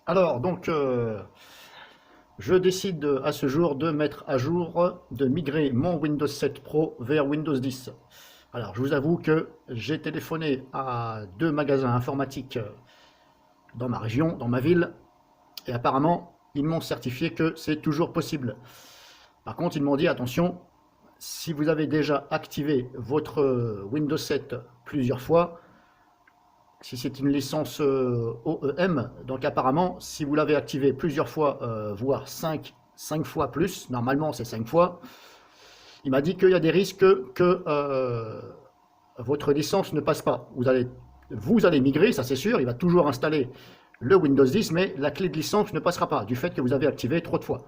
Alors, donc, je décide à ce jour de mettre à jour, de migrer mon Windows 7 Pro vers Windows 10. Alors, je vous avoue que j'ai téléphoné à deux magasins informatiques dans ma région, dans ma ville, et apparemment, ils m'ont certifié que c'est toujours possible. Par contre, ils m'ont dit, attention, si vous avez déjà activé votre Windows 7 plusieurs fois, si c'est une licence OEM, donc apparemment, si vous l'avez activé plusieurs fois, voire 5 fois plus, normalement c'est 5 fois, il m'a dit qu'il y a des risques que votre licence ne passe pas. Vous allez migrer, ça c'est sûr, il va toujours installer le Windows 10, mais la clé de licence ne passera pas, du fait que vous avez activé trop de fois.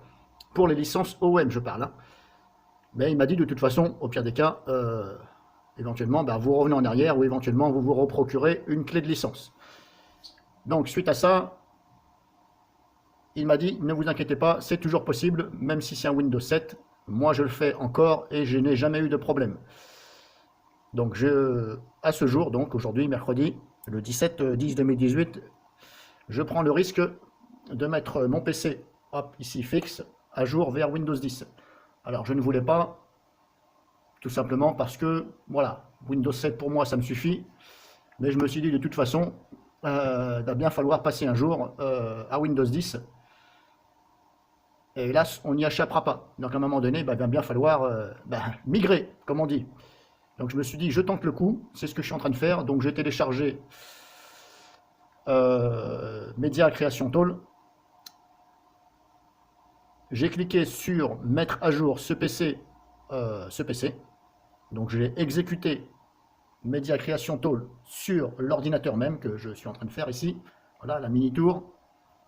Pour les licences OEM, je parle. Hein. Mais il m'a dit de toute façon, au pire des cas, éventuellement, vous revenez en arrière ou éventuellement vous vous reprocurez une clé de licence. Donc suite à ça, il m'a dit ne vous inquiétez pas, c'est toujours possible, même si c'est un Windows 7. Moi je le fais encore et je n'ai jamais eu de problème. Donc à ce jour, donc aujourd'hui, mercredi, le 17-10-2018, je prends le risque de mettre mon PC, hop, ici fixe, à jour vers Windows 10. Alors je ne voulais pas, tout simplement parce que, voilà, Windows 7 pour moi ça me suffit, mais je me suis dit de toute façon, il va bien falloir passer un jour à Windows 10, et hélas on n'y échappera pas. Donc à un moment donné, il va bien falloir migrer, comme on dit. Donc je me suis dit, je tente le coup, c'est ce que je suis en train de faire, donc j'ai téléchargé Media Creation Tool, j'ai cliqué sur mettre à jour ce PC, donc j'ai exécuté Media Creation Tool sur l'ordinateur même que je suis en train de faire ici. Voilà la mini tour.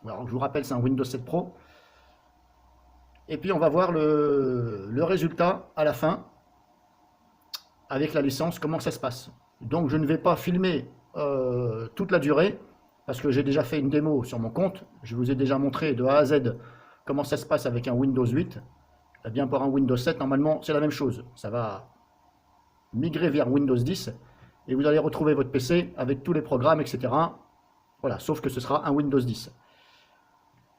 Alors je vous rappelle, c'est un Windows 7 Pro. Et puis on va voir le résultat à la fin avec la licence, comment ça se passe. Donc je ne vais pas filmer toute la durée parce que j'ai déjà fait une démo sur mon compte. Je vous ai déjà montré de A à Z comment ça se passe avec un Windows 8. Eh bien pour un Windows 7, normalement c'est la même chose. Ça va migrer vers Windows 10 et vous allez retrouver votre PC avec tous les programmes, etc. Voilà, sauf que ce sera un Windows 10.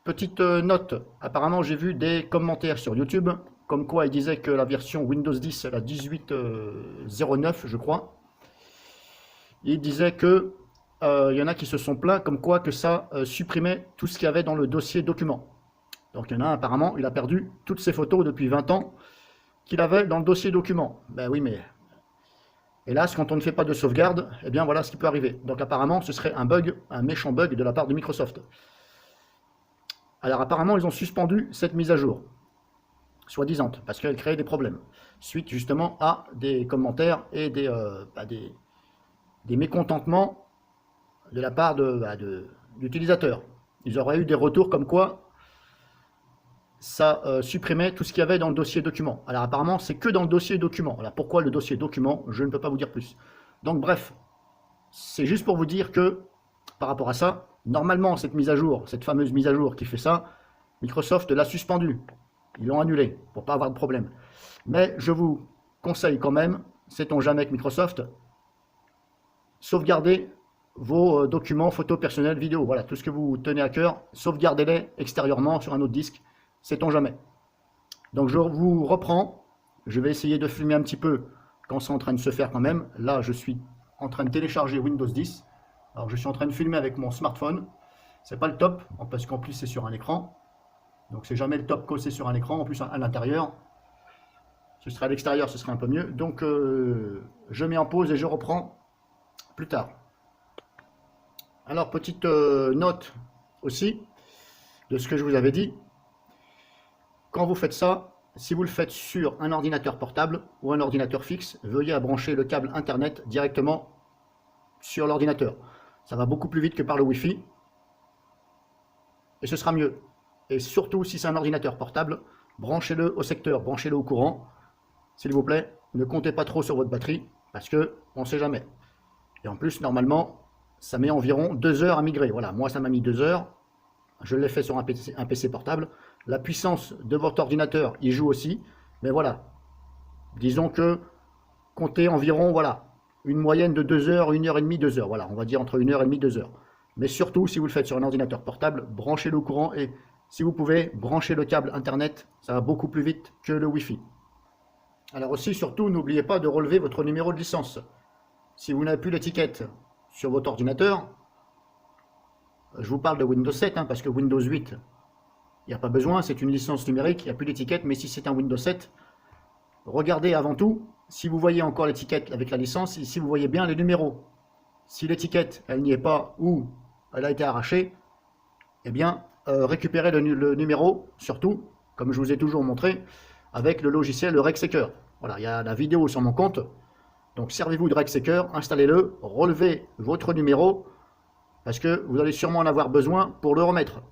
Petite note, apparemment j'ai vu des commentaires sur YouTube, comme quoi ils disaient que la version Windows 10, la 18.09 je crois, ils disaient que il y en a qui se sont plaints comme quoi que ça supprimait tout ce qu'il y avait dans le dossier document. Donc il y en a un, apparemment, il a perdu toutes ses photos depuis 20 ans qu'il avait dans le dossier document. Ben oui, mais hélas, quand on ne fait pas de sauvegarde, eh bien voilà ce qui peut arriver. Donc apparemment, ce serait un bug, un méchant bug de la part de Microsoft. Alors apparemment, ils ont suspendu cette mise à jour, soi-disant, parce qu'elle crée des problèmes, suite justement à des commentaires et des mécontentements de la part d'utilisateurs. Ils auraient eu des retours comme quoi ça supprimait tout ce qu'il y avait dans le dossier document. Alors apparemment, c'est que dans le dossier document. Alors pourquoi le dossier document? Je ne peux pas vous dire plus. Donc bref, c'est juste pour vous dire que, par rapport à ça, normalement, cette mise à jour, cette fameuse mise à jour qui fait ça, Microsoft l'a suspendue. Ils l'ont annulée pour pas avoir de problème. Mais je vous conseille quand même, sait-on jamais que Microsoft, sauvegardez vos documents, photos personnelles, vidéos. Voilà, tout ce que vous tenez à cœur, sauvegardez-les extérieurement sur un autre disque. Sait-on jamais. Donc je vous reprends. Je vais essayer de filmer un petit peu quand c'est en train de se faire quand même. Là, je suis en train de télécharger Windows 10. Alors je suis en train de filmer avec mon smartphone. C'est pas le top, parce qu'en plus c'est sur un écran. Donc c'est jamais le top quand c'est sur un écran. En plus à l'intérieur, ce serait à l'extérieur, ce serait un peu mieux. Donc je mets en pause et je reprends plus tard. Alors petite note aussi de ce que je vous avais dit. Quand vous faites ça, si vous le faites sur un ordinateur portable ou un ordinateur fixe, veuillez brancher le câble Internet directement sur l'ordinateur. Ça va beaucoup plus vite que par le Wi-Fi. Et ce sera mieux. Et surtout, si c'est un ordinateur portable, branchez-le au secteur, branchez-le au courant. S'il vous plaît, ne comptez pas trop sur votre batterie, parce que on ne sait jamais. Et en plus, normalement, ça met environ 2 heures à migrer. Voilà, moi ça m'a mis 2 heures. Je l'ai fait sur un PC portable. La puissance de votre ordinateur y joue aussi. Mais voilà, disons que comptez environ, voilà, une moyenne de 2 heures, 1 heure et demie, 2 heures. Voilà, on va dire entre 1 heure et demie, 2 heures. Mais surtout, si vous le faites sur un ordinateur portable, branchez-le au courant et si vous pouvez, branchez le câble Internet, ça va beaucoup plus vite que le Wi-Fi. Alors aussi, surtout, n'oubliez pas de relever votre numéro de licence. Si vous n'avez plus l'étiquette sur votre ordinateur, je vous parle de Windows 7, hein, parce que Windows 8, il n'y a pas besoin, c'est une licence numérique, il n'y a plus d'étiquette, mais si c'est un Windows 7, regardez avant tout, si vous voyez encore l'étiquette avec la licence, et si vous voyez bien les numéros. Si l'étiquette, elle n'y est pas, ou elle a été arrachée, eh bien, récupérez le numéro, surtout, comme je vous ai toujours montré, avec le logiciel RegSeeker. Voilà, il y a la vidéo sur mon compte, donc servez-vous de RegSeeker, installez-le, relevez votre numéro, parce que vous allez sûrement en avoir besoin pour le remettre.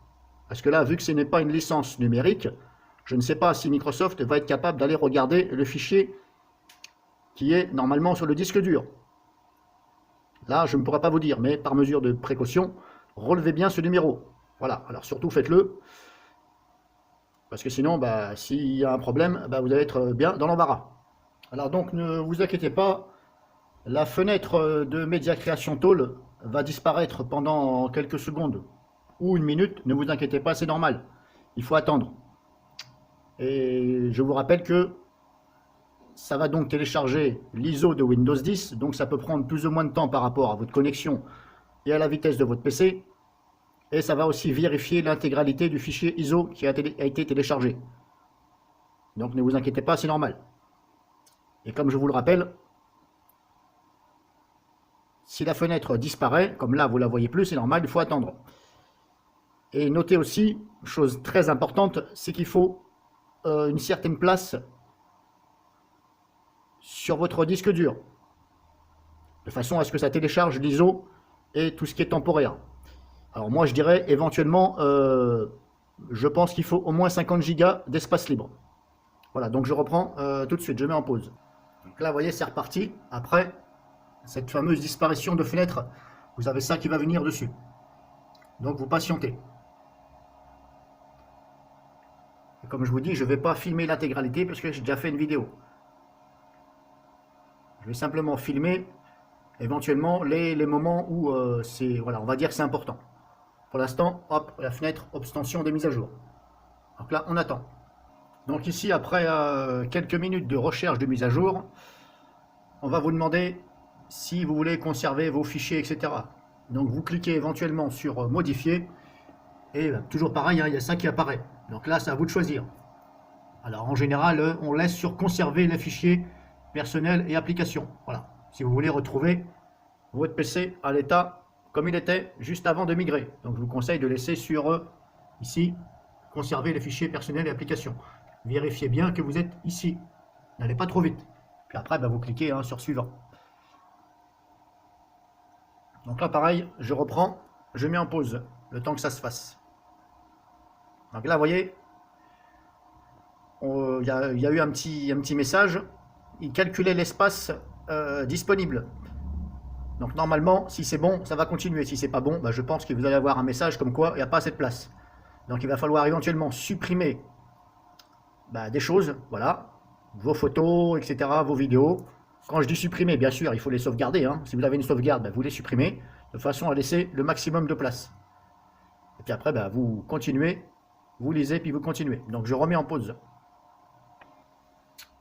Parce que là, vu que ce n'est pas une licence numérique, je ne sais pas si Microsoft va être capable d'aller regarder le fichier qui est normalement sur le disque dur. Là, je ne pourrais pas vous dire, mais par mesure de précaution, relevez bien ce numéro. Voilà, alors surtout faites-le, parce que sinon, s'il y a un problème, vous allez être bien dans l'embarras. Alors donc, ne vous inquiétez pas, la fenêtre de Media Creation Tool va disparaître pendant quelques secondes ou une minute, ne vous inquiétez pas, c'est normal, il faut attendre. Et je vous rappelle que ça va donc télécharger l'ISO de Windows 10, donc ça peut prendre plus ou moins de temps par rapport à votre connexion et à la vitesse de votre PC. Et ça va aussi vérifier l'intégralité du fichier ISO qui a été téléchargé. Donc ne vous inquiétez pas, c'est normal. Et comme je vous le rappelle, si la fenêtre disparaît, comme là vous ne la voyez plus, c'est normal, il faut attendre. Et notez aussi, chose très importante, c'est qu'il faut une certaine place sur votre disque dur, de façon à ce que ça télécharge l'ISO et tout ce qui est temporaire. Alors moi je dirais éventuellement, je pense qu'il faut au moins 50 Go d'espace libre. Voilà, donc je reprends tout de suite, je mets en pause. Donc là vous voyez c'est reparti, après cette fameuse disparition de fenêtre, vous avez ça qui va venir dessus. Donc vous patientez. Et comme je vous dis, je ne vais pas filmer l'intégralité parce que j'ai déjà fait une vidéo. Je vais simplement filmer éventuellement les moments où voilà, on va dire que c'est important. Pour l'instant, hop, la fenêtre obtention des mises à jour. Donc là, on attend. Donc ici, après quelques minutes de recherche de mise à jour, on va vous demander si vous voulez conserver vos fichiers, etc. Donc vous cliquez éventuellement sur modifier et toujours pareil, hein, il y a ça qui apparaît. Donc là, c'est à vous de choisir. Alors en général, on laisse sur conserver les fichiers personnels et applications. Voilà. Si vous voulez retrouver votre PC à l'état comme il était juste avant de migrer. Donc je vous conseille de laisser sur ici conserver les fichiers personnels et applications. Vérifiez bien que vous êtes ici. N'allez pas trop vite. Puis après, vous cliquez sur suivant. Donc là, pareil, je reprends, je mets en pause le temps que ça se fasse. Donc là, vous voyez, il y a eu un petit message. Il calculait l'espace disponible. Donc normalement, si c'est bon, ça va continuer. Si c'est pas bon, je pense que vous allez avoir un message comme quoi il n'y a pas assez de place. Donc il va falloir éventuellement supprimer des choses, voilà, vos photos, etc., vos vidéos. Quand je dis supprimer, bien sûr, il faut les sauvegarder. Hein. Si vous avez une sauvegarde, vous les supprimez de façon à laisser le maximum de place. Et puis après, vous continuez, vous lisez, puis vous continuez. Donc je remets en pause.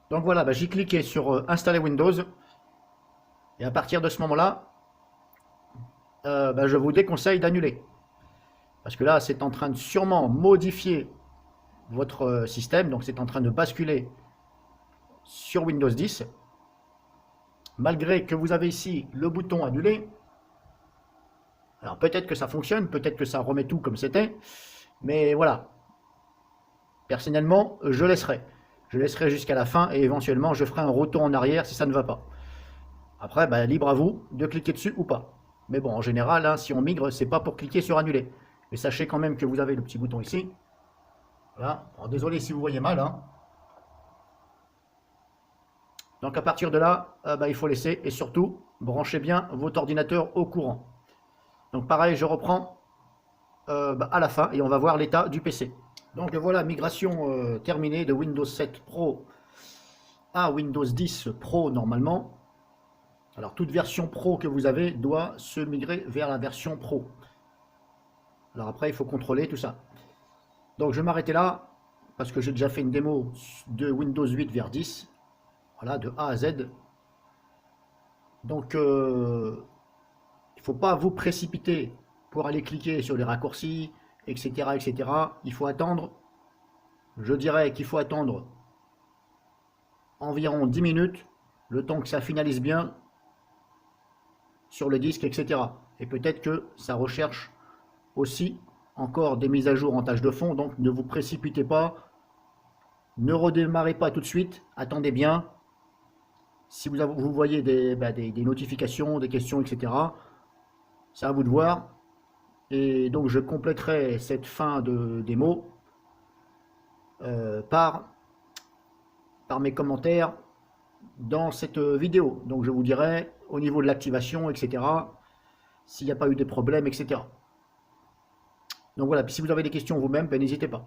Donc voilà, j'ai cliqué sur installer Windows. Et à partir de ce moment-là, je vous déconseille d'annuler. Parce que là, c'est en train de sûrement modifier votre système. Donc c'est en train de basculer sur Windows 10. Malgré que vous avez ici le bouton annuler. Alors peut-être que ça fonctionne, peut-être que ça remet tout comme c'était. Mais voilà. Personnellement, je laisserai. Je laisserai jusqu'à la fin et éventuellement je ferai un retour en arrière si ça ne va pas. Après, libre à vous de cliquer dessus ou pas. Mais bon, en général, hein, si on migre, c'est pas pour cliquer sur annuler. Mais sachez quand même que vous avez le petit bouton ici. Voilà. Alors, désolé si vous voyez mal. Hein. Donc à partir de là, il faut laisser et surtout branchez bien votre ordinateur au courant. Donc pareil, je reprends à la fin et on va voir l'état du PC. Donc voilà, migration terminée de Windows 7 Pro à Windows 10 Pro normalement. Alors toute version Pro que vous avez doit se migrer vers la version Pro. Alors après, il faut contrôler tout ça. Donc je vais m'arrêter là, parce que j'ai déjà fait une démo de Windows 8 vers 10, voilà, de A à Z. Donc il ne faut pas vous précipiter pour aller cliquer sur les raccourcis, etc., etc. Il faut attendre, je dirais qu'il faut attendre environ 10 minutes, le temps que ça finalise bien sur le disque, etc. Et peut-être que ça recherche aussi encore des mises à jour en tâche de fond, donc ne vous précipitez pas, ne redémarrez pas tout de suite, attendez bien. Si vous voyez des notifications, des questions, etc., c'est à vous de voir. Et donc je compléterai cette fin de démo par mes commentaires dans cette vidéo. Donc je vous dirai au niveau de l'activation, etc., s'il n'y a pas eu des problèmes, etc. Donc voilà, puis si vous avez des questions vous-même, ben, n'hésitez pas.